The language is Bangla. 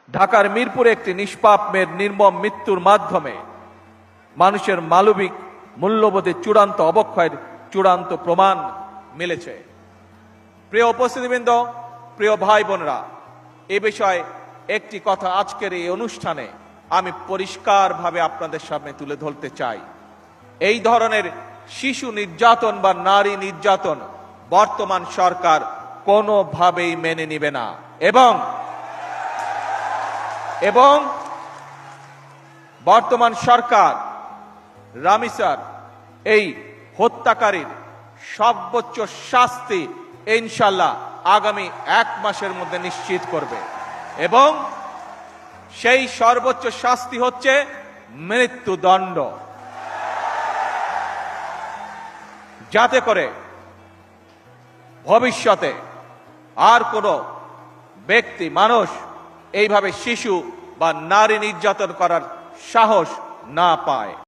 ঢাকার মিরপুরে একটি নিষ্পাপ মেয়ের নির্মম মৃত্যুর মাধ্যমে মানুষের মানবিক মূল্যবোধের চূড়ান্ত অবক্ষয়ের চূড়ান্ত প্রমাণ মিলেছে। প্রিয় উপস্থিতিবৃন্দ, প্রিয় ভাই বোনরা, এ বিষয়ে একটি কথা আজকের এই অনুষ্ঠানে আমি পরিষ্কারভাবে আপনাদের সামনে তুলে ধরতে চাই। এই ধরনের শিশু নির্যাতন বা নারী নির্যাতন বর্তমান সরকার কোনোভাবেই মেনে নিবে না এবং বর্তমান সরকার রামিসার এই হত্যাকারীর সর্বোচ্চ শাস্তি ইনশাআল্লাহ আগামী 1 মাসের মধ্যে নিশ্চিত করবে এবং সেই সর্বোচ্চ শাস্তি হচ্ছে মৃত্যুদণ্ড, যাতে করে ভবিষ্যতে আর কোনো ব্যক্তি মানুষ এইভাবে শিশু বা নারী নির্যাতন করার সাহস না পায়।